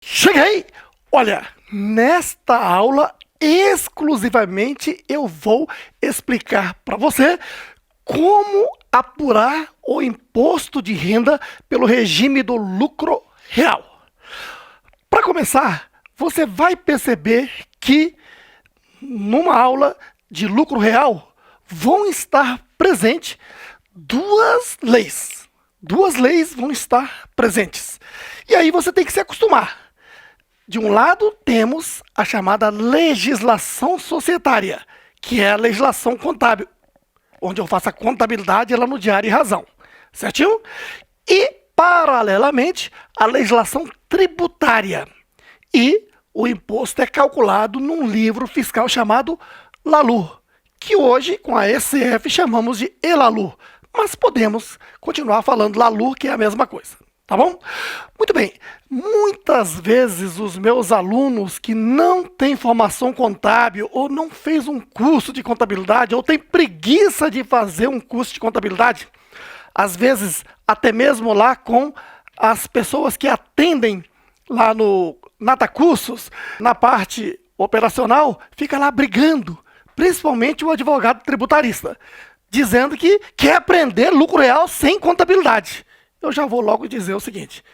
Cheguei! Olha, nesta aula exclusivamente eu vou explicar para você como apurar o imposto de renda pelo regime do lucro real. Para começar, você vai perceber que numa aula de lucro real vão estar presentes duas leis. Duas leis vão estar presentes. E aí você tem que se acostumar. De um lado, temos a chamada legislação societária, que é a legislação contábil, onde eu faço a contabilidade ela no diário e razão, certinho? E, paralelamente, a legislação tributária. E o imposto é calculado num livro fiscal chamado LALU, que hoje, com a ECF, chamamos de ELALU, mas podemos continuar falando LALU, que é a mesma coisa. Tá bom? Muito bem. Muitas vezes os meus alunos que não têm formação contábil ou não fez um curso de contabilidade ou tem preguiça de fazer um curso de contabilidade, às vezes até mesmo lá com as pessoas que atendem lá no Natacursos, na parte operacional, fica lá brigando, principalmente o advogado tributarista, dizendo que quer aprender lucro real sem contabilidade. Eu já vou logo dizer o seguinte: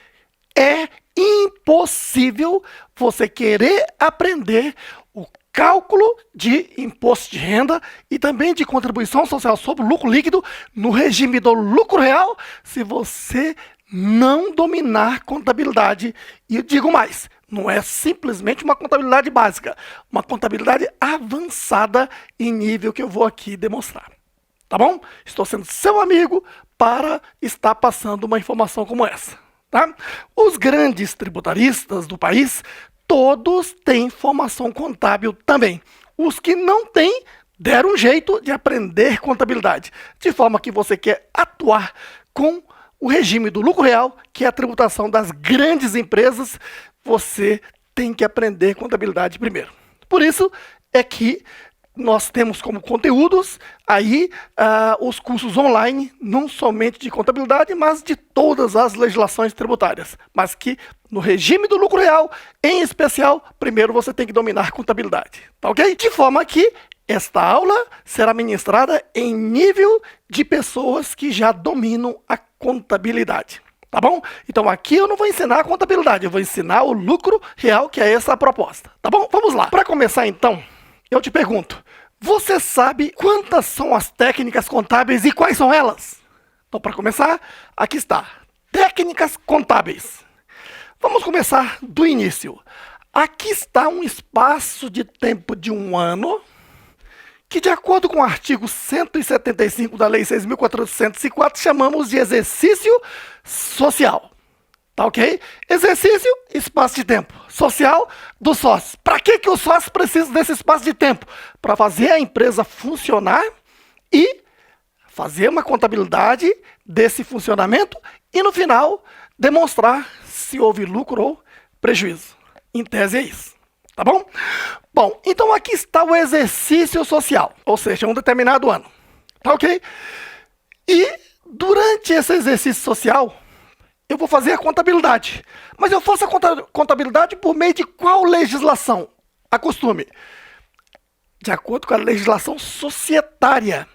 é impossível você querer aprender o cálculo de imposto de renda e também de contribuição social sobre o lucro líquido no regime do lucro real se você não dominar contabilidade. E eu digo mais, não é simplesmente uma contabilidade básica, uma contabilidade avançada em nível que eu vou aqui demonstrar. Tá bom? Estou sendo seu amigo para estar passando uma informação como essa. Tá? Os grandes tributaristas do país, todos têm formação contábil também. Os que não têm, deram um jeito de aprender contabilidade, de forma que você quer atuar com o regime do lucro real, que é a tributação das grandes empresas, você tem que aprender contabilidade primeiro. Por isso é que nós temos como conteúdos aí os cursos online, não somente de contabilidade, mas de todas as legislações tributárias. Mas que no regime do lucro real, em especial, primeiro você tem que dominar contabilidade. Tá ok? De forma que esta aula será ministrada em nível de pessoas que já dominam a contabilidade. Tá bom? Então aqui eu não vou ensinar a contabilidade, eu vou ensinar o lucro real, que é essa a proposta. Tá bom? Vamos lá. Para começar então, eu te pergunto, você sabe quantas são as técnicas contábeis e quais são elas? Então, para começar, aqui está. Técnicas contábeis. Vamos começar do início. Aqui está um espaço de tempo de um ano, que de acordo com o artigo 175 da Lei 6.404, chamamos de exercício social. Tá ok? Exercício, espaço de tempo. Social, do sócio. Para que o sócio precisa desse espaço de tempo? Para fazer a empresa funcionar e fazer uma contabilidade desse funcionamento e, no final, demonstrar se houve lucro ou prejuízo. Em tese é isso. Tá bom? Bom, então aqui está o exercício social, ou seja, um determinado ano. Tá ok? E durante esse exercício social, eu vou fazer a contabilidade. Mas eu faço a contabilidade por meio de qual legislação? Acostume. De acordo com a legislação societária.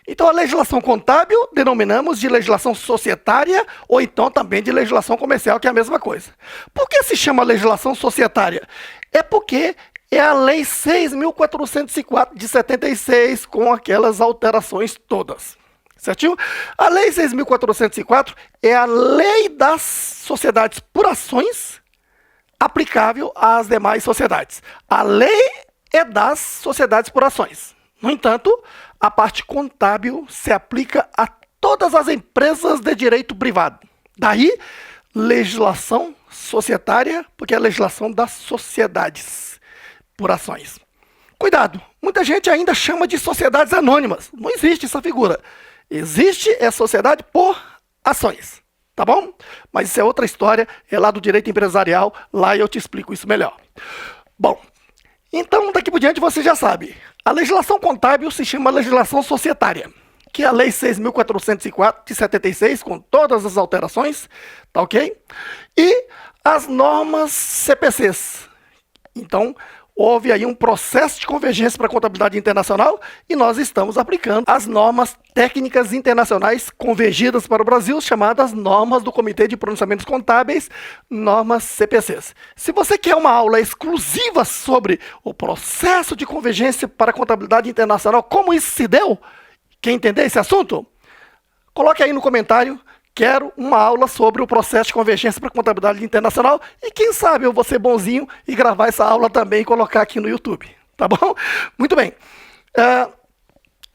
Então, a legislação contábil denominamos de legislação societária ou então também de legislação comercial, que é a mesma coisa. Por que se chama legislação societária? É porque é a Lei 6.404 de 76 com aquelas alterações todas. Certinho? A Lei 6.404 é a lei das sociedades por ações aplicável às demais sociedades. A lei é das sociedades por ações. No entanto, a parte contábil se aplica a todas as empresas de direito privado. Daí, legislação societária, porque é a legislação das sociedades por ações. Cuidado, muita gente ainda chama de sociedades anônimas. Não existe essa figura. Existe a sociedade por ações, tá bom? Mas isso é outra história, é lá do direito empresarial, lá eu te explico isso melhor. Bom, então daqui por diante você já sabe, a legislação contábil se chama legislação societária, que é a Lei 6.404 de 76, com todas as alterações, tá ok? E as normas CPCs. Então, houve aí um processo de convergência para a contabilidade internacional e nós estamos aplicando as normas técnicas internacionais convergidas para o Brasil, chamadas normas do Comitê de Pronunciamentos Contábeis, normas CPCs. Se você quer uma aula exclusiva sobre o processo de convergência para a contabilidade internacional, como isso se deu, quer entender esse assunto? Coloque aí no comentário. Quero uma aula sobre o processo de convergência para a contabilidade internacional e quem sabe eu vou ser bonzinho e gravar essa aula também e colocar aqui no YouTube, tá bom? Muito bem.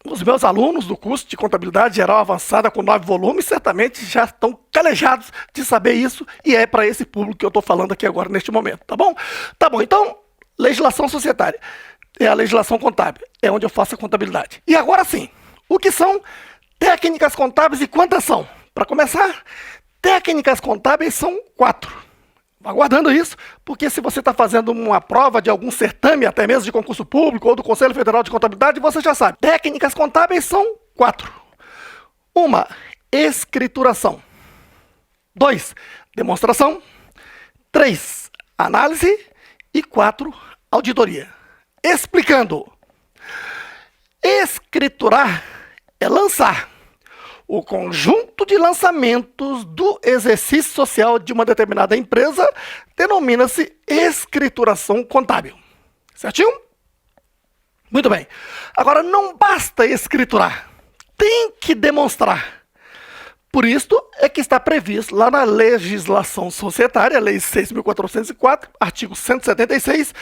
Os meus alunos do curso de Contabilidade Geral Avançada com 9 volumes certamente já estão calejados de saber isso e é para esse público que eu estou falando aqui agora neste momento, tá bom? Tá bom, então, legislação societária é a legislação contábil, é onde eu faço a contabilidade. E agora sim, o que são técnicas contábeis e quantas são? Para começar, técnicas contábeis são 4. Vá guardando isso, porque se você está fazendo uma prova de algum certame, até mesmo de concurso público ou do Conselho Federal de Contabilidade, você já sabe. Técnicas contábeis são 4. 1. Escrituração. 2. Demonstração. 3. Análise. E 4. Auditoria. Explicando. Escriturar é lançar. O conjunto de lançamentos do exercício social de uma determinada empresa denomina-se escrituração contábil. Certinho? Muito bem. Agora, não basta escriturar. Tem que demonstrar. Por isto é que está previsto lá na legislação societária, Lei 6.404, artigo 176,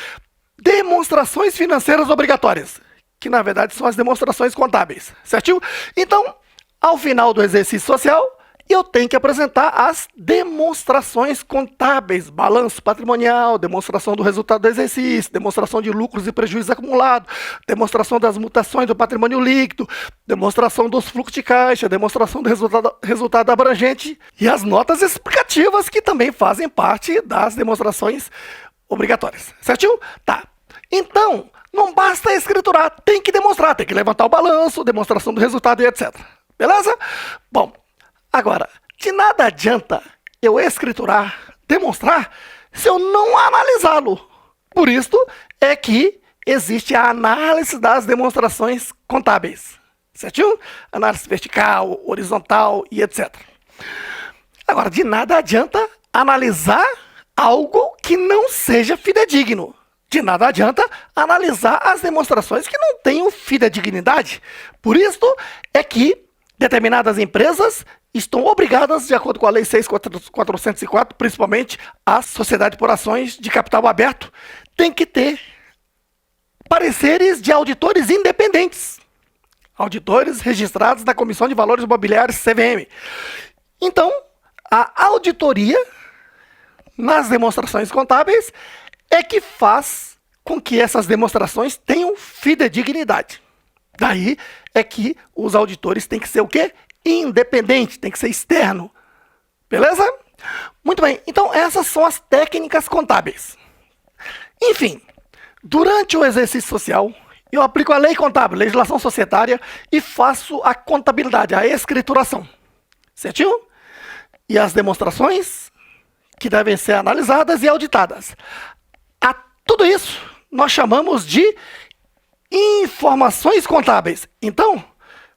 demonstrações financeiras obrigatórias, que na verdade são as demonstrações contábeis. Certinho? Então, ao final do exercício social, eu tenho que apresentar as demonstrações contábeis, balanço patrimonial, demonstração do resultado do exercício, demonstração de lucros e prejuízos acumulados, demonstração das mutações do patrimônio líquido, demonstração dos fluxos de caixa, demonstração do resultado abrangente e as notas explicativas que também fazem parte das demonstrações obrigatórias. Certinho? Tá. Então, não basta escriturar, tem que demonstrar, tem que levantar o balanço, demonstração do resultado e etc. Beleza? Bom, agora, de nada adianta eu escriturar, demonstrar, se eu não analisá-lo. Por isso é que existe a análise das demonstrações contábeis. Certinho? Análise vertical, horizontal e etc. Agora, de nada adianta analisar algo que não seja fidedigno. De nada adianta analisar as demonstrações que não tenham fidedignidade. Por isso é que determinadas empresas estão obrigadas, de acordo com a Lei 6.404, principalmente a sociedade por ações de capital aberto, tem que ter pareceres de auditores independentes, auditores registrados na Comissão de Valores Mobiliários, CVM. Então, a auditoria nas demonstrações contábeis é que faz com que essas demonstrações tenham fidedignidade. Daí é que os auditores têm que ser o quê? Independente, tem que ser externo. Beleza? Muito bem, então essas são as técnicas contábeis. Enfim, durante o exercício social, eu aplico a lei contábil, legislação societária, e faço a contabilidade, a escrituração. Certinho? E as demonstrações que devem ser analisadas e auditadas. A tudo isso nós chamamos de informações contábeis. Então,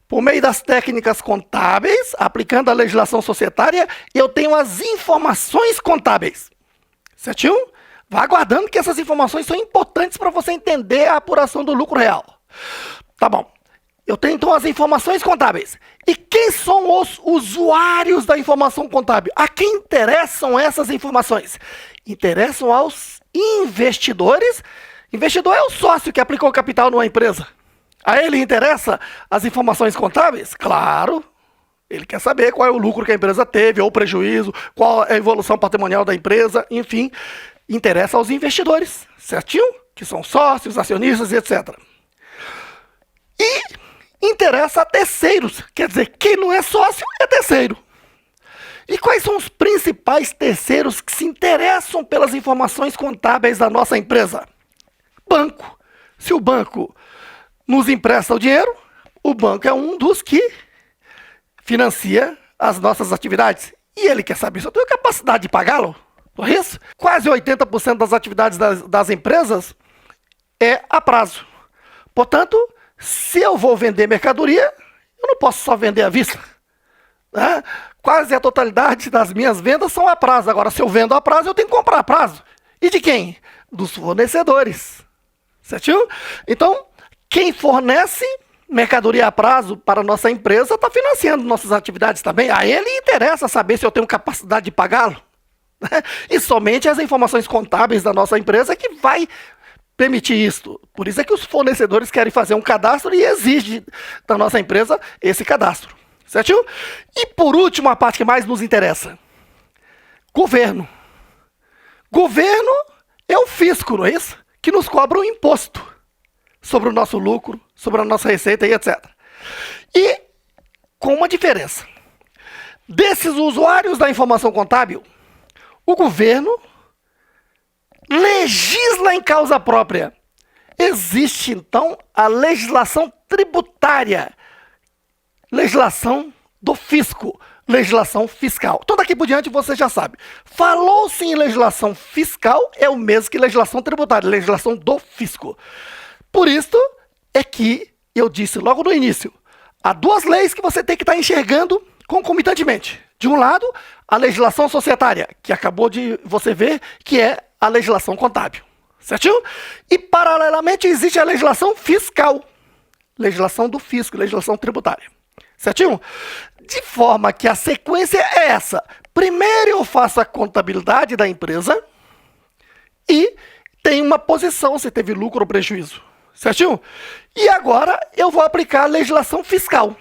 por meio das técnicas contábeis, aplicando a legislação societária, eu tenho as informações contábeis. Certinho? Vá aguardando que essas informações são importantes para você entender a apuração do lucro real. Tá bom. Eu tenho então as informações contábeis. E quem são os usuários da informação contábil? A quem interessam essas informações? Interessam aos investidores. Investidor é o sócio que aplicou capital numa empresa. A ele interessa as informações contábeis? Claro. Ele quer saber qual é o lucro que a empresa teve, ou o prejuízo, qual é a evolução patrimonial da empresa, enfim. Interessa aos investidores, certinho? Que são sócios, acionistas e etc. E interessa a terceiros, quer dizer, quem não é sócio é terceiro. E quais são os principais terceiros que se interessam pelas informações contábeis da nossa empresa? Banco. Se o banco nos empresta o dinheiro, o banco é um dos que financia as nossas atividades. E ele quer saber se eu tenho capacidade de pagá-lo. Não é isso? Quase 80% das atividades das empresas é a prazo. Portanto, se eu vou vender mercadoria, eu não posso só vender à vista. Né? Quase a totalidade das minhas vendas são a prazo. Agora, se eu vendo a prazo, eu tenho que comprar a prazo. E de quem? Dos fornecedores. Certinho? Então, quem fornece mercadoria a prazo para a nossa empresa está financiando nossas atividades também. A ele interessa saber se eu tenho capacidade de pagá-lo. E somente as informações contábeis da nossa empresa que vai permitir isso. Por isso é que os fornecedores querem fazer um cadastro e exigem da nossa empresa esse cadastro. Certinho? E por último, a parte que mais nos interessa. Governo. Governo é o fisco, não é isso? Que nos cobra um imposto sobre o nosso lucro, sobre a nossa receita e etc. E com uma diferença. Desses usuários da informação contábil, o governo legisla em causa própria. Existe, então, a legislação tributária, legislação do fisco, legislação fiscal. Então, daqui por diante, você já sabe. Falou-se em legislação fiscal, é o mesmo que legislação tributária, legislação do fisco. Por isso é que eu disse logo no início, há duas leis que você tem que estar enxergando concomitantemente. De um lado, a legislação societária, que acabou de você ver, que é a legislação contábil. Certinho? E, paralelamente, existe a legislação fiscal. Legislação do fisco, legislação tributária. Certinho? De forma que a sequência é essa. Primeiro eu faço a contabilidade da empresa e tem uma posição se teve lucro ou prejuízo. Certinho? E agora eu vou aplicar a legislação fiscal.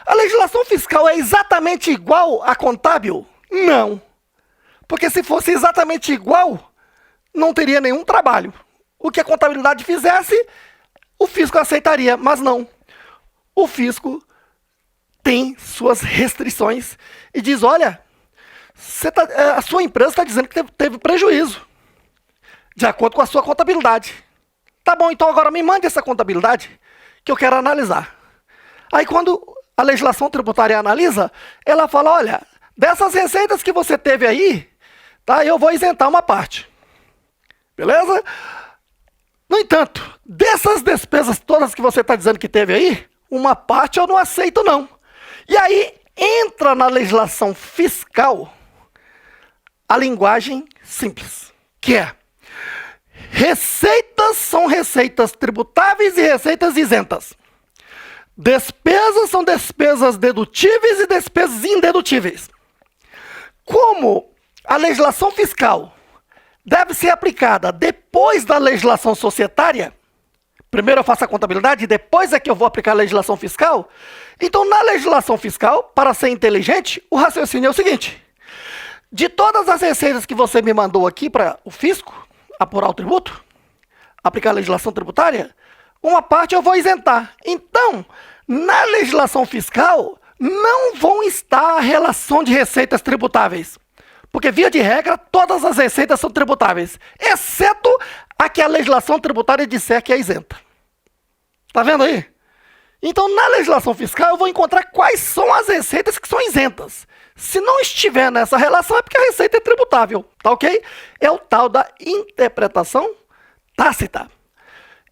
A legislação fiscal é exatamente igual à contábil? Não. Porque se fosse exatamente igual, não teria nenhum trabalho. O que a contabilidade fizesse, o fisco aceitaria, mas não. O fisco tem suas restrições e diz, olha, a sua empresa está dizendo que teve prejuízo, de acordo com a sua contabilidade. Tá bom, então agora me mande essa contabilidade que eu quero analisar. Aí quando a legislação tributária analisa, ela fala, olha, dessas receitas que você teve aí, tá, eu vou isentar uma parte. Beleza? No entanto, dessas despesas todas que você está dizendo que teve aí, uma parte eu não aceito não. E aí entra na legislação fiscal a linguagem simples, que é receitas são receitas tributáveis e receitas isentas. Despesas são despesas dedutíveis e despesas indedutíveis. Como a legislação fiscal deve ser aplicada depois da legislação societária, primeiro eu faço a contabilidade e depois é que eu vou aplicar a legislação fiscal, então na legislação fiscal, para ser inteligente, o raciocínio é o seguinte, de todas as receitas que você me mandou aqui para o fisco, apurar o tributo, aplicar a legislação tributária, uma parte eu vou isentar. Então, na legislação fiscal, não vão estar a relação de receitas tributáveis. Porque, via de regra, todas as receitas são tributáveis, exceto a que a legislação tributária disser que é isenta. Tá vendo aí? Então, na legislação fiscal, eu vou encontrar quais são as receitas que são isentas. Se não estiver nessa relação, é porque a receita é tributável, tá ok? É o tal da interpretação tácita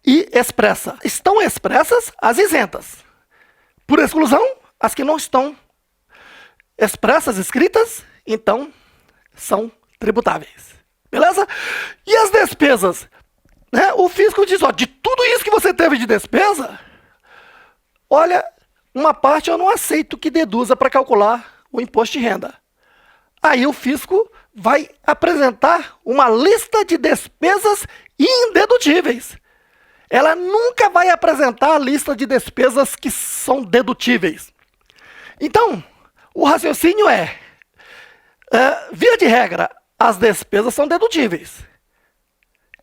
e expressa. Estão expressas as isentas. Por exclusão, as que não estão expressas, escritas, então são tributáveis. Beleza? E as despesas? Né? O fisco diz, ó, de tudo isso que você teve de despesa, olha, uma parte eu não aceito que deduza para calcular o imposto de renda. Aí o fisco vai apresentar uma lista de despesas indedutíveis. Ela nunca vai apresentar a lista de despesas que são dedutíveis. Então, o raciocínio via de regra, as despesas são dedutíveis,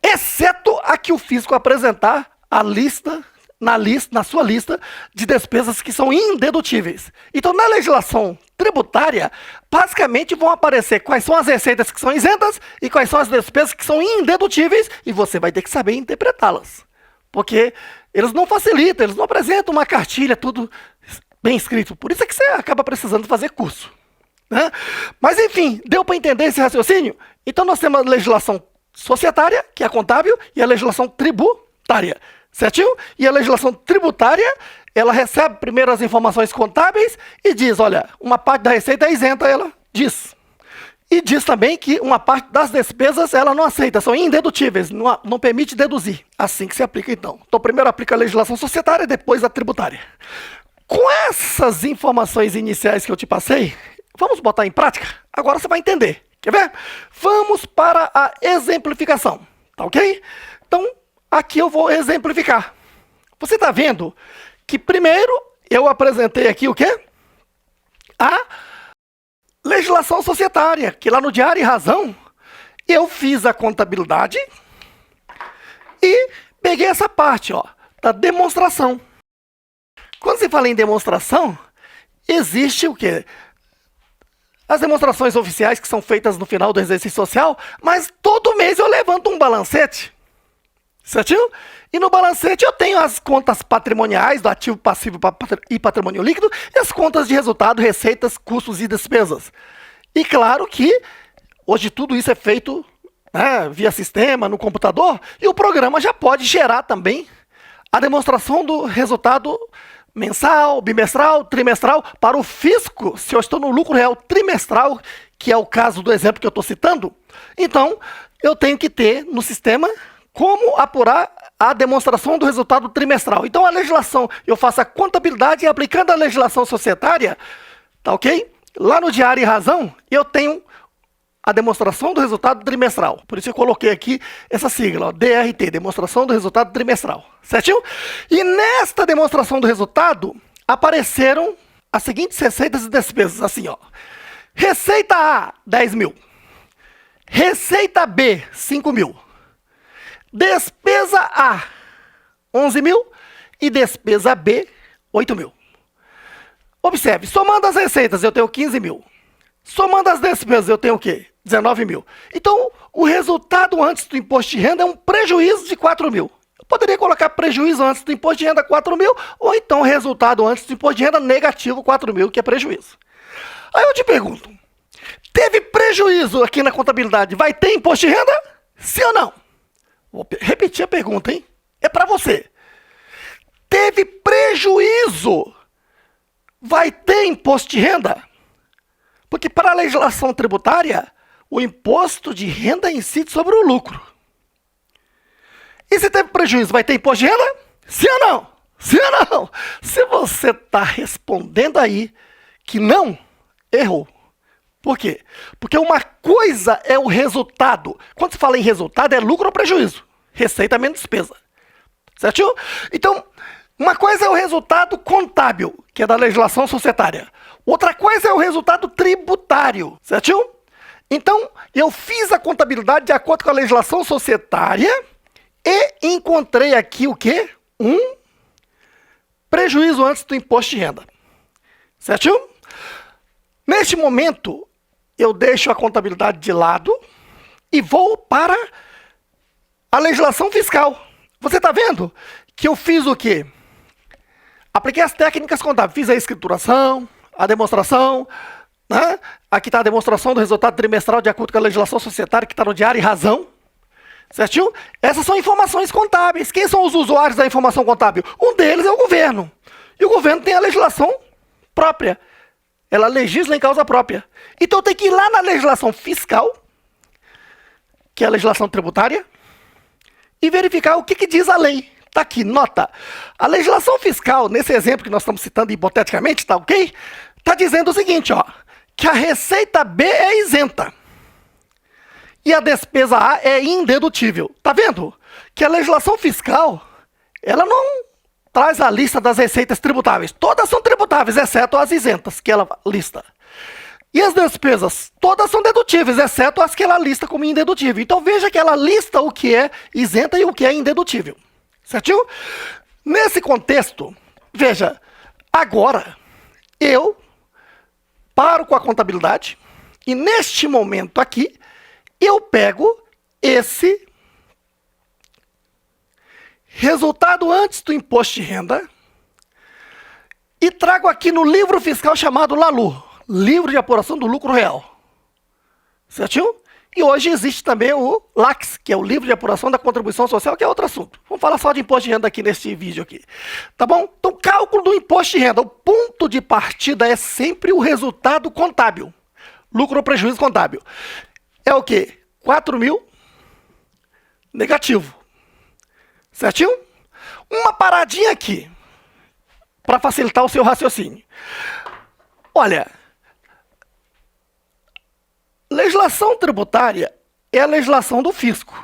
exceto a que o fisco apresentar a lista, na sua lista de despesas que são indedutíveis. Então, na legislação tributária, basicamente vão aparecer quais são as receitas que são isentas e quais são as despesas que são indedutíveis, e você vai ter que saber interpretá-las. Porque eles não facilitam, eles não apresentam uma cartilha, tudo bem escrito. Por isso é que você acaba precisando fazer curso. né? Mas enfim, deu para entender esse raciocínio? Então nós temos a legislação societária, que é a contábil, e a legislação tributária, certinho? E a legislação tributária, ela recebe primeiro as informações contábeis e diz, olha, uma parte da receita é isenta, ela diz. E diz também que uma parte das despesas ela não aceita, são indedutíveis, não permite deduzir. Assim que se aplica então. Então primeiro aplica a legislação societária, depois a tributária. Com essas informações iniciais que eu te passei, vamos botar em prática? Agora você vai entender. Quer ver? Vamos para a exemplificação, tá ok? Então, aqui eu vou exemplificar. Você está vendo que primeiro eu apresentei aqui o quê? A legislação societária, que lá no Diário e Razão, eu fiz a contabilidade e peguei essa parte, ó, da demonstração. Quando se fala em demonstração, existe o quê? As demonstrações oficiais que são feitas no final do exercício social, mas todo mês eu levanto um balancete, certinho? E no balancete eu tenho as contas patrimoniais, do ativo, passivo e patrimônio líquido, e as contas de resultado, receitas, custos e despesas. E claro que hoje tudo isso é feito, né, via sistema, no computador, e o programa já pode gerar também a demonstração do resultado mensal, bimestral, trimestral, para o fisco, se eu estou no lucro real trimestral, que é o caso do exemplo que eu estou citando, então eu tenho que ter no sistema como apurar a demonstração do resultado trimestral. Então a legislação, eu faço a contabilidade e aplicando a legislação societária, tá ok? Lá no Diário e Razão, eu tenho a demonstração do resultado trimestral. Por isso eu coloquei aqui essa sigla, ó, DRT, demonstração do resultado trimestral, certinho? E nesta demonstração do resultado, apareceram as seguintes receitas e despesas, assim, ó. Receita A, 10 mil. Receita B, 5 mil. Despesa A, 11 mil. E despesa B, 8 mil. Observe, somando as receitas, eu tenho 15 mil. Somando as despesas, eu tenho o quê? 19 mil. Então, o resultado antes do imposto de renda é um prejuízo de 4 mil. Eu poderia colocar prejuízo antes do imposto de renda 4 mil, ou então resultado antes do imposto de renda negativo 4 mil, que é prejuízo. Aí eu te pergunto, teve prejuízo aqui na contabilidade, vai ter imposto de renda? Sim ou não? Vou repetir a pergunta, hein? É para você. Teve prejuízo, vai ter imposto de renda? Porque para a legislação tributária, o imposto de renda incide sobre o lucro. E se teve prejuízo, vai ter imposto de renda? Sim ou não? Sim ou não? Se você está respondendo aí que não, errou. Por quê? Porque uma coisa é o resultado. Quando se fala em resultado, é lucro ou prejuízo. Receita menos despesa. Certinho? Então, uma coisa é o resultado contábil, que é da legislação societária. Outra coisa é o resultado tributário. Certinho? Então, eu fiz a contabilidade de acordo com a legislação societária e encontrei aqui o quê? Um prejuízo antes do imposto de renda. Certinho? Neste momento, eu deixo a contabilidade de lado e vou para a legislação fiscal. Você está vendo que eu fiz o quê? Apliquei as técnicas contábeis, fiz a escrituração, a demonstração, né? Aqui está a demonstração do resultado trimestral de acordo com a legislação societária, que está no Diário e Razão. Certinho? Essas são informações contábeis. Quem são os usuários da informação contábil? Um deles é o governo. E o governo tem a legislação própria. Ela legisla em causa própria. Então tem que ir lá na legislação fiscal, que é a legislação tributária, e verificar o que diz a lei. Está aqui, nota. A legislação fiscal, nesse exemplo que nós estamos citando hipoteticamente, tá ok? Está dizendo o seguinte, ó, que a receita B é isenta. E a despesa A é indedutível. Tá vendo? Que a legislação fiscal, ela não traz a lista das receitas tributáveis. Todas são tributáveis, exceto as isentas, que ela lista. E as despesas, todas são dedutíveis, exceto as que ela lista como indedutível. Então veja que ela lista o que é isenta e o que é indedutível. Certinho? Nesse contexto, veja, agora eu paro com a contabilidade e neste momento aqui, eu pego esse resultado antes do imposto de renda e trago aqui no livro fiscal chamado LALU, livro de apuração do lucro real. Certinho? E hoje existe também o LACS, que é o livro de apuração da contribuição social, que é outro assunto. Vamos falar só de imposto de renda aqui neste vídeo aqui. Tá bom? Então, cálculo do imposto de renda. O ponto de partida é sempre o resultado contábil. Lucro ou prejuízo contábil. É o quê? 4.000 negativo. Certinho? Uma paradinha aqui, para facilitar o seu raciocínio. Olha, legislação tributária é a legislação do fisco.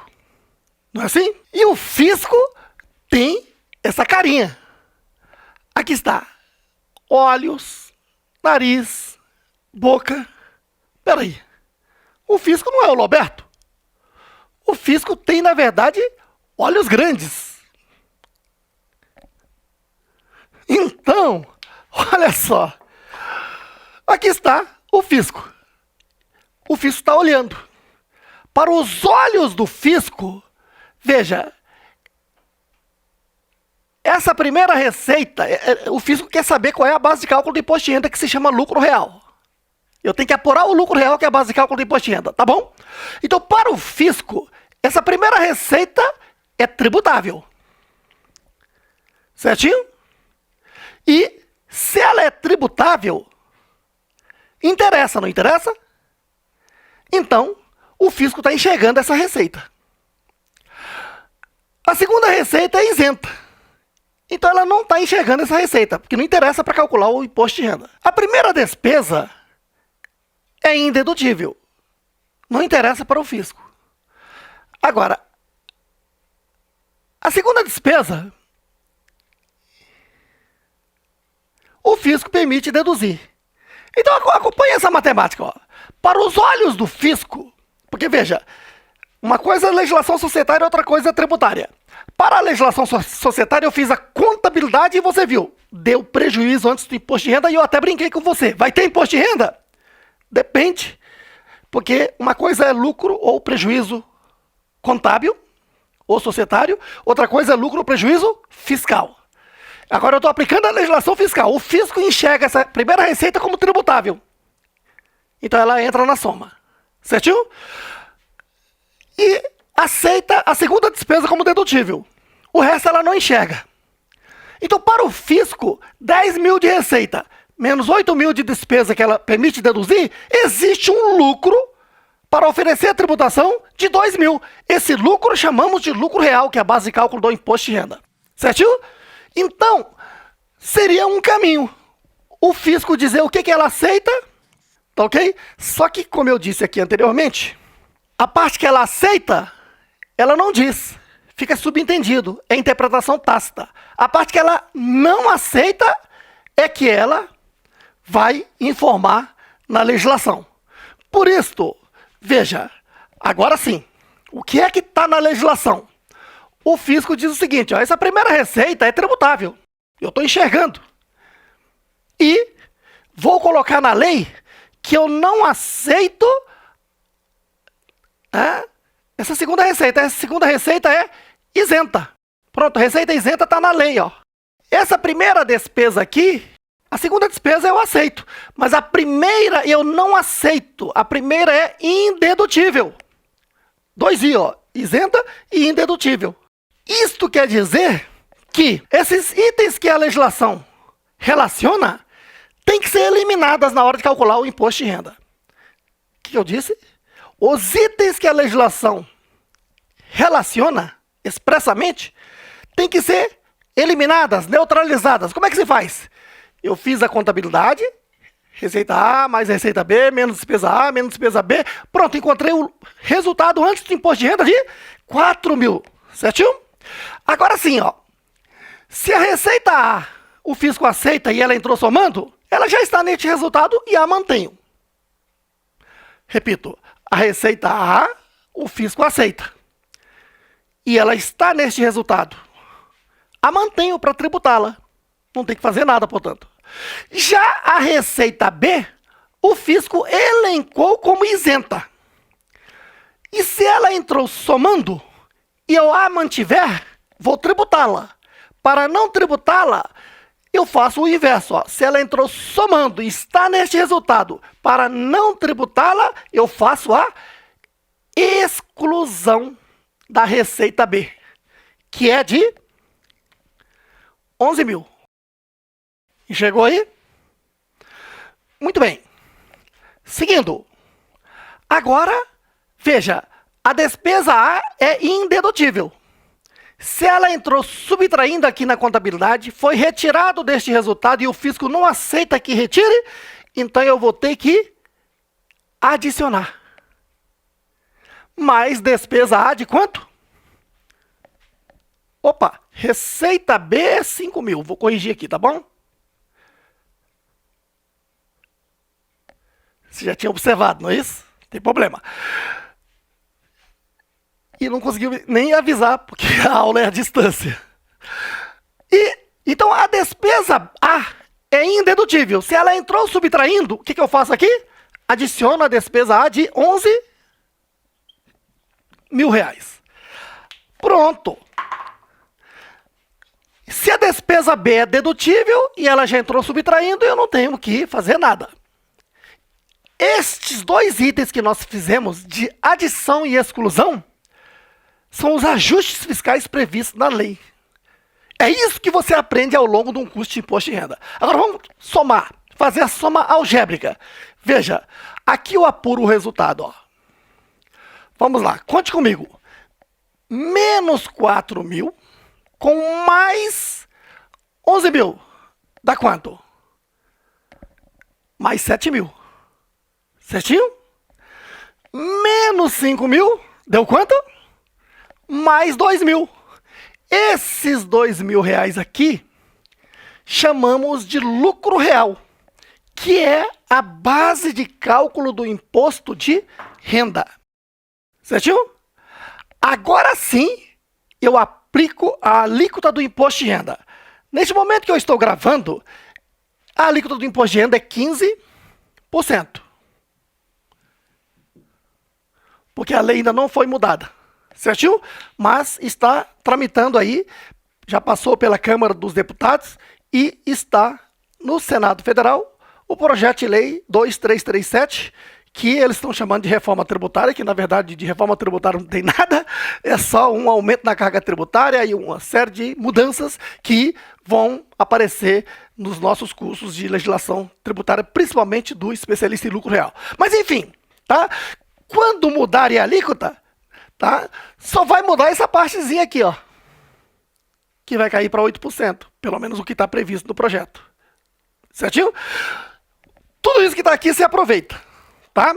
Não é assim? E o fisco tem essa carinha. Aqui está. Olhos, nariz, boca. Peraí. O fisco não é o Roberto. O fisco tem, na verdade, olhos grandes. Então, olha só. Aqui está o fisco. O fisco está olhando. Para os olhos do fisco, veja, essa primeira receita, o fisco quer saber qual é a base de cálculo do imposto de renda, que se chama lucro real. Eu tenho que apurar o lucro real, que é a base de cálculo do imposto de renda, tá bom? Então, para o fisco, essa primeira receita é tributável. Certinho? E se ela é tributável, interessa, não interessa? Então, o fisco está enxergando essa receita. A segunda receita é isenta. Então, ela não está enxergando essa receita, porque não interessa para calcular o imposto de renda. A primeira despesa é indedutível. Não interessa para o fisco. Agora, a segunda despesa, o fisco permite deduzir. Então, acompanhe essa matemática. Ó. Para os olhos do fisco, porque veja, uma coisa é legislação societária, outra coisa é tributária. Para a legislação societária, eu fiz a contabilidade e você viu, deu prejuízo antes do imposto de renda e eu até brinquei com você. Vai ter imposto de renda? Depende, porque uma coisa é lucro ou prejuízo contábil ou societário, outra coisa é lucro ou prejuízo fiscal. Agora eu estou aplicando a legislação fiscal. O fisco enxerga essa primeira receita como tributável. Então ela entra na soma. Certinho? E aceita a segunda despesa como dedutível. O resto ela não enxerga. Então, para o fisco, 10.000 de receita menos 8.000 de despesa que ela permite deduzir, existe um lucro para oferecer a tributação de 2.000. Esse lucro chamamos de lucro real, que é a base de cálculo do imposto de renda. Certinho? Então, seria um caminho. O fisco dizer o que ela aceita, tá ok? Só que, como eu disse aqui anteriormente, a parte que ela aceita, ela não diz. Fica subentendido. É interpretação tácita. A parte que ela não aceita é que ela vai informar na legislação. Por isso, veja, agora sim, o que é que está na legislação? O fisco diz o seguinte, ó, essa primeira receita é tributável. Eu estou enxergando. E vou colocar na lei que eu não aceito essa segunda receita. Essa segunda receita é isenta. Pronto, receita isenta está na lei. Ó. Essa primeira despesa aqui, a segunda despesa eu aceito. Mas a primeira eu não aceito. A primeira é indedutível. 2i, ó, isenta e indedutível. Isto quer dizer que esses itens que a legislação relaciona têm que ser eliminadas na hora de calcular o imposto de renda. O que eu disse? Os itens que a legislação relaciona expressamente têm que ser eliminadas, neutralizadas. Como é que se faz? Eu fiz a contabilidade, receita A mais receita B, menos despesa A, menos despesa B. Pronto, encontrei o resultado antes do imposto de renda de 4.000. Certinho? Agora sim, ó. Se a receita A, o fisco aceita e ela entrou somando, ela já está neste resultado e a mantenho. Repito, a receita A, o fisco aceita. E ela está neste resultado. A mantenho para tributá-la. Não tem que fazer nada, portanto. Já a receita B, o fisco elencou como isenta. E se ela entrou somando e eu a mantiver, vou tributá-la. Para não tributá-la, eu faço o inverso. Ó. Se ela entrou somando e está neste resultado, para não tributá-la, eu faço a exclusão da receita B, que é de 11 mil. Enxergou aí? Muito bem. Seguindo. Agora, veja, a despesa A é indedutível. Se ela entrou subtraindo aqui na contabilidade, foi retirado deste resultado e o fisco não aceita que retire, então eu vou ter que adicionar. Mais despesa A de quanto? Opa, receita B é 5 mil. Vou corrigir aqui, tá bom? Você já tinha observado, não é isso? Não tem problema. E não conseguiu nem avisar, porque a aula é à distância. Então, a despesa A é indedutível. Se ela entrou subtraindo, o que eu faço aqui? Adiciono a despesa A de 11 mil reais. Pronto. Se a despesa B é dedutível e ela já entrou subtraindo, eu não tenho que fazer nada. Estes dois itens que nós fizemos de adição e exclusão são os ajustes fiscais previstos na lei. É isso que você aprende ao longo de um curso de imposto de renda. Agora vamos somar, fazer a soma algébrica. Veja, aqui eu apuro o resultado. Ó. Vamos lá, conte comigo. Menos 4 mil com mais 11 mil. Dá quanto? Mais 7 mil. Certinho? Menos 5 mil. Deu quanto? Mais 2 mil. Esses 2 mil reais aqui, chamamos de lucro real, que é a base de cálculo do imposto de renda. Certinho? Agora sim, eu aplico a alíquota do imposto de renda. Neste momento que eu estou gravando, a alíquota do imposto de renda é 15%. Porque a lei ainda não foi mudada. Certinho? Mas está tramitando aí, já passou pela Câmara dos Deputados e está no Senado Federal o projeto de lei 2337, que eles estão chamando de reforma tributária, que na verdade de reforma tributária não tem nada, é só um aumento na carga tributária e uma série de mudanças que vão aparecer nos nossos cursos de legislação tributária, principalmente do especialista em lucro real. Mas enfim, tá? Quando mudarem a alíquota, tá? Só vai mudar essa partezinha aqui, ó, que vai cair para 8%, pelo menos o que está previsto no projeto. Certinho? Tudo isso que está aqui se aproveita, tá?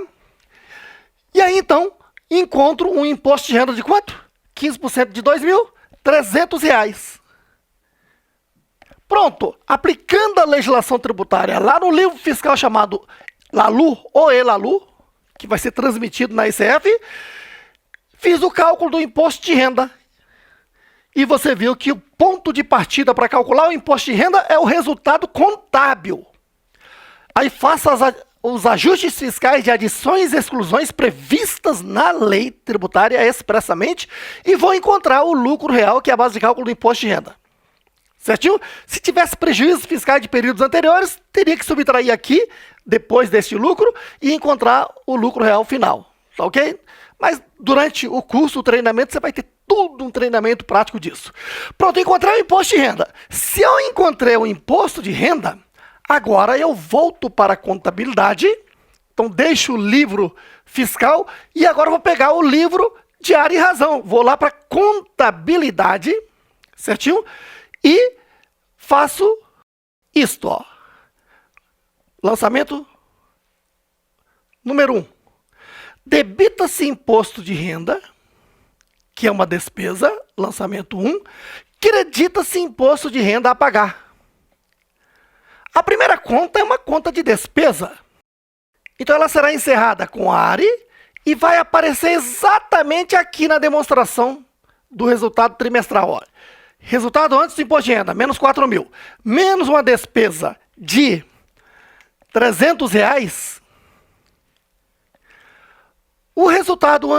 E aí, então, encontro um imposto de renda de quanto? 15% de R$ 2.300. Pronto, aplicando a legislação tributária lá no livro fiscal chamado LALU, ou ELALU, que vai ser transmitido na ICF, fiz o cálculo do imposto de renda. E você viu que o ponto de partida para calcular o imposto de renda é o resultado contábil. Aí faça os ajustes fiscais de adições e exclusões previstas na lei tributária expressamente e vou encontrar o lucro real, que é a base de cálculo do imposto de renda. Certinho? Se tivesse prejuízos fiscais de períodos anteriores, teria que subtrair aqui, depois deste lucro, e encontrar o lucro real final. Tá ok? Mas durante o curso, o treinamento, você vai ter todo um treinamento prático disso. Pronto, encontrei o imposto de renda. Se eu encontrei o imposto de renda, agora eu volto para a contabilidade, então deixo o livro fiscal e agora eu vou pegar o livro Diário e Razão. Vou lá para contabilidade, certinho? E faço isto, ó. Lançamento número 1. Debita-se imposto de renda, que é uma despesa, lançamento 1. Credita-se imposto de renda a pagar. A primeira conta é uma conta de despesa. Então ela será encerrada com ARE e vai aparecer exatamente aqui na demonstração do resultado trimestral. Olha. Resultado antes do imposto de renda, menos 4 mil. Menos uma despesa de R$ 300, o resultado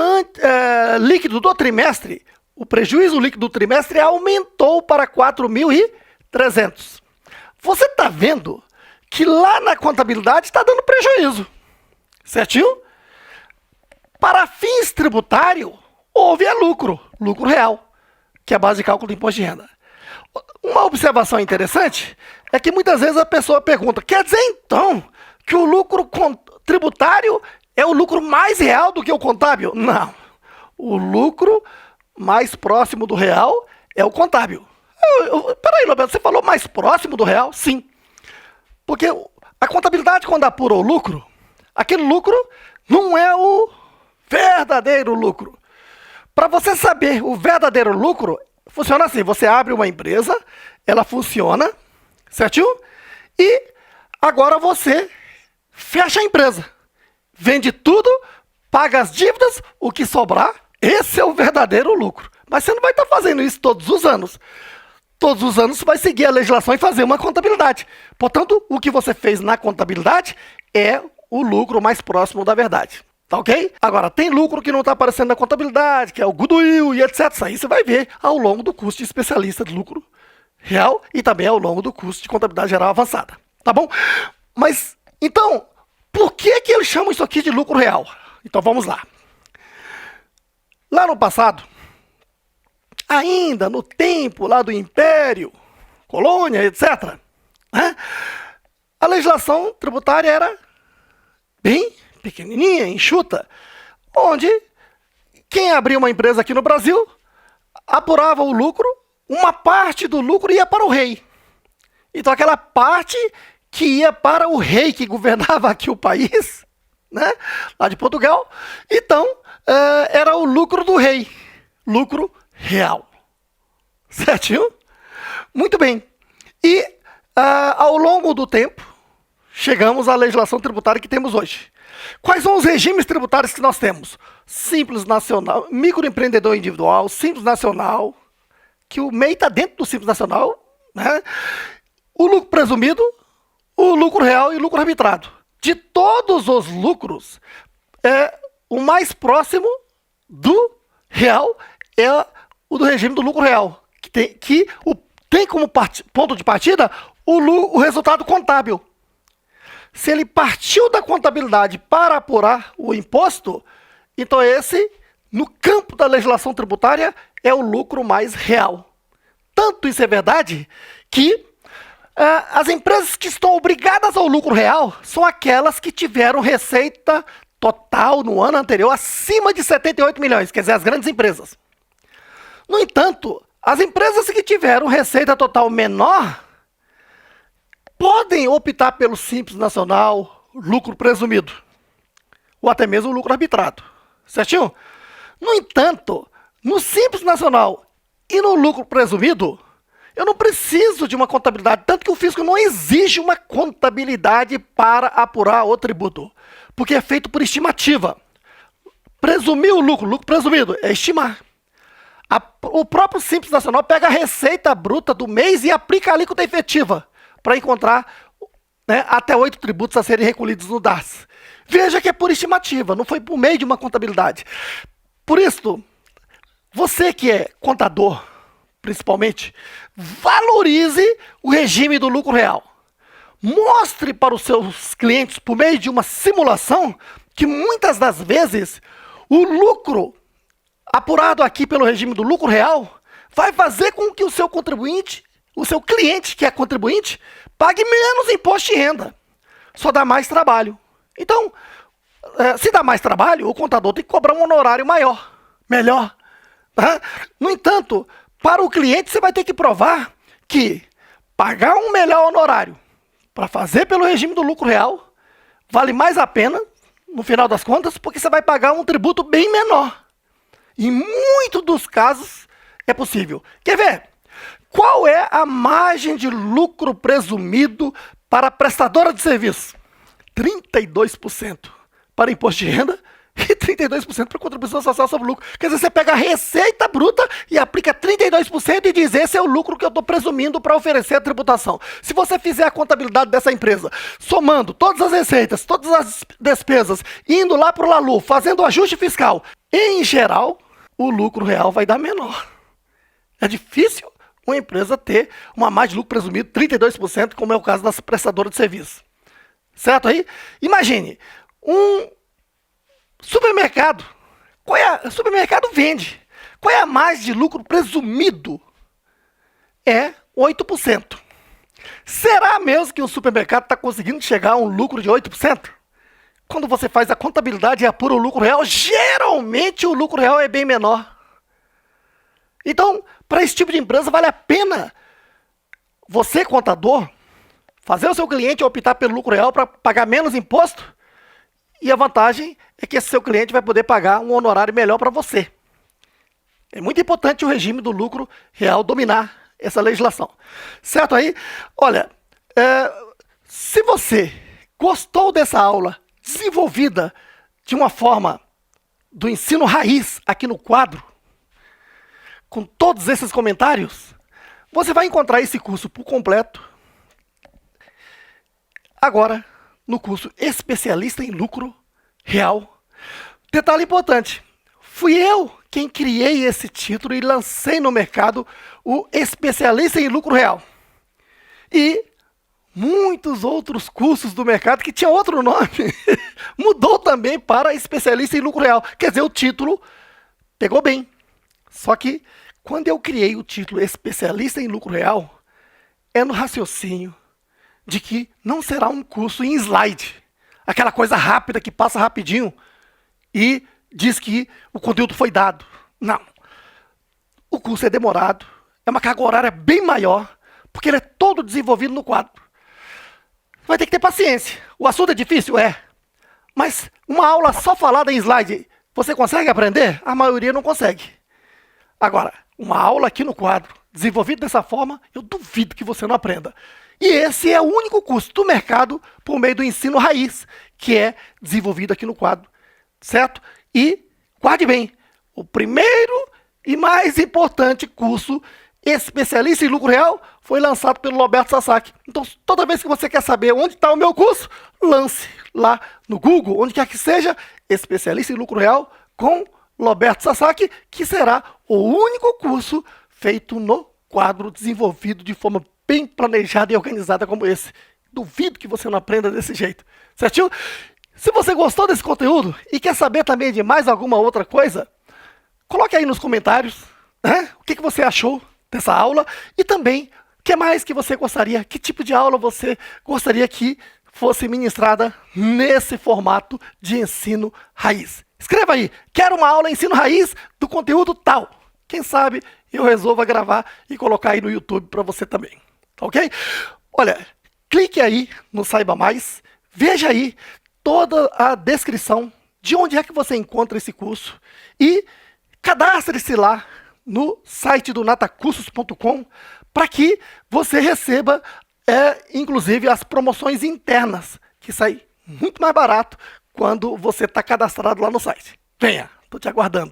líquido do trimestre, o prejuízo líquido do trimestre aumentou para 4.300. você está vendo que lá na contabilidade está dando prejuízo, certinho? Para fins tributários, houve lucro real, que é a base de cálculo do imposto de renda. Uma observação interessante é que muitas vezes a pessoa pergunta, quer dizer então que o lucro tributário é o lucro mais real do que o contábil? Não. O lucro mais próximo do real é o contábil. Peraí, Roberto, você falou mais próximo do real? Sim. Porque a contabilidade, quando apura o lucro, aquele lucro não é o verdadeiro lucro. Para você saber o verdadeiro lucro, funciona assim, você abre uma empresa, ela funciona, certinho? E agora você fecha a empresa, vende tudo, paga as dívidas, o que sobrar, esse é o verdadeiro lucro. Mas você não vai estar fazendo isso todos os anos. Todos os anos você vai seguir a legislação e fazer uma contabilidade. Portanto, o que você fez na contabilidade é o lucro mais próximo da verdade. Tá ok? Agora, tem lucro que não está aparecendo na contabilidade, que é o goodwill e etc. Isso aí você vai ver ao longo do curso de especialista de lucro real e também ao longo do curso de contabilidade geral avançada. Tá bom? Mas, então, por que eles chamam isso aqui de lucro real? Então, vamos lá. Lá no passado, ainda no tempo lá do Império, colônia, etc., né, a legislação tributária era bem pequenininha, enxuta, onde quem abria uma empresa aqui no Brasil apurava o lucro, uma parte do lucro ia para o rei. Então aquela parte que ia para o rei que governava aqui o país, né, lá de Portugal, então era o lucro do rei, lucro real. Certinho? Muito bem. E ao longo do tempo, chegamos à legislação tributária que temos hoje. Quais são os regimes tributários que nós temos? Simples nacional, microempreendedor individual, simples nacional, que o MEI está dentro do simples nacional, né? O lucro presumido, o lucro real e o lucro arbitrado. De todos os lucros, o mais próximo do real é o do regime do lucro real, que tem como ponto de partida o resultado contábil. Se ele partiu da contabilidade para apurar o imposto, então esse, no campo da legislação tributária, é o lucro mais real. Tanto isso é verdade que as empresas que estão obrigadas ao lucro real são aquelas que tiveram receita total no ano anterior acima de 78 milhões, quer dizer, as grandes empresas. No entanto, as empresas que tiveram receita total menor podem optar pelo Simples Nacional, lucro presumido, ou até mesmo lucro arbitrado, certinho? No entanto, no Simples Nacional e no lucro presumido, eu não preciso de uma contabilidade, tanto que o fisco não exige uma contabilidade para apurar o tributo, porque é feito por estimativa. Presumir o lucro presumido, é estimar. O próprio Simples Nacional pega a receita bruta do mês e aplica a alíquota efetiva para encontrar, né, até 8 tributos a serem recolhidos no DAS. Veja que é por estimativa, não foi por meio de uma contabilidade. Por isso, você que é contador, principalmente, valorize o regime do lucro real. Mostre para os seus clientes, por meio de uma simulação, que muitas das vezes o lucro apurado aqui pelo regime do lucro real vai fazer com que o seu contribuinte, o seu cliente que é contribuinte, pague menos imposto de renda. Só dá mais trabalho. Então, se dá mais trabalho, o contador tem que cobrar um honorário maior, melhor. Tá? No entanto, para o cliente você vai ter que provar que pagar um melhor honorário para fazer pelo regime do lucro real vale mais a pena, no final das contas, porque você vai pagar um tributo bem menor. Em muitos dos casos é possível. Quer ver? Qual é a margem de lucro presumido para a prestadora de serviço? 32% para imposto de renda e 32% para contribuição social sobre lucro. Quer dizer, você pega a receita bruta e aplica 32% e diz, esse é o lucro que eu estou presumindo para oferecer a tributação. Se você fizer a contabilidade dessa empresa, somando todas as receitas, todas as despesas, indo lá para o LALU, fazendo o ajuste fiscal, em geral, o lucro real vai dar menor. É difícil uma empresa ter uma margem de lucro presumido 32%, como é o caso das prestadoras de serviço. Certo aí? Imagine, um supermercado. O supermercado vende. Qual é a margem de lucro presumido? É 8%. Será mesmo que o supermercado está conseguindo chegar a um lucro de 8%? Quando você faz a contabilidade e apura o lucro real, geralmente o lucro real é bem menor. Então, para esse tipo de empresa, vale a pena você, contador, fazer o seu cliente optar pelo lucro real para pagar menos imposto, e a vantagem é que esse seu cliente vai poder pagar um honorário melhor para você. É muito importante o regime do lucro real dominar essa legislação. Certo aí? Olha, se você gostou dessa aula desenvolvida de uma forma do ensino raiz aqui no quadro, com todos esses comentários, você vai encontrar esse curso por completo agora no curso Especialista em Lucro Real. Detalhe importante, fui eu quem criei esse título e lancei no mercado o Especialista em Lucro Real. E muitos outros cursos do mercado que tinham outro nome mudou também para Especialista em Lucro Real. Quer dizer, o título pegou bem. Só que quando eu criei o título Especialista em Lucro Real, é no raciocínio de que não será um curso em slide, aquela coisa rápida que passa rapidinho e diz que o conteúdo foi dado. Não. O curso é demorado, é uma carga horária bem maior, porque ele é todo desenvolvido no quadro. Vai ter que ter paciência. O assunto é difícil? É. Mas uma aula só falada em slide, você consegue aprender? A maioria não consegue. Agora, uma aula aqui no quadro, desenvolvida dessa forma, eu duvido que você não aprenda. E esse é o único curso do mercado por meio do ensino raiz, que é desenvolvido aqui no quadro. Certo? E, guarde bem, o primeiro e mais importante curso Especialista em Lucro Real foi lançado pelo Roberto Sasaki. Então, toda vez que você quer saber onde está o meu curso, lance lá no Google, onde quer que seja, Especialista em Lucro Real com Roberto Sasaki, que será o único curso feito no quadro, desenvolvido de forma bem planejada e organizada como esse. Duvido que você não aprenda desse jeito. Certinho? Se você gostou desse conteúdo e quer saber também de mais alguma outra coisa, coloque aí nos comentários, né, o que você achou dessa aula e também o que mais que você gostaria, que tipo de aula você gostaria que fosse ministrada nesse formato de ensino raiz. Escreva aí, quero uma aula ensino raiz do conteúdo tal. Quem sabe eu resolva gravar e colocar aí no YouTube para você também. Tá ok? Olha, clique aí no Saiba Mais, veja aí toda a descrição de onde é que você encontra esse curso e cadastre-se lá no site do natacursos.com para que você receba, inclusive, as promoções internas, que saem muito mais barato quando você está cadastrado lá no site. Venha, estou te aguardando.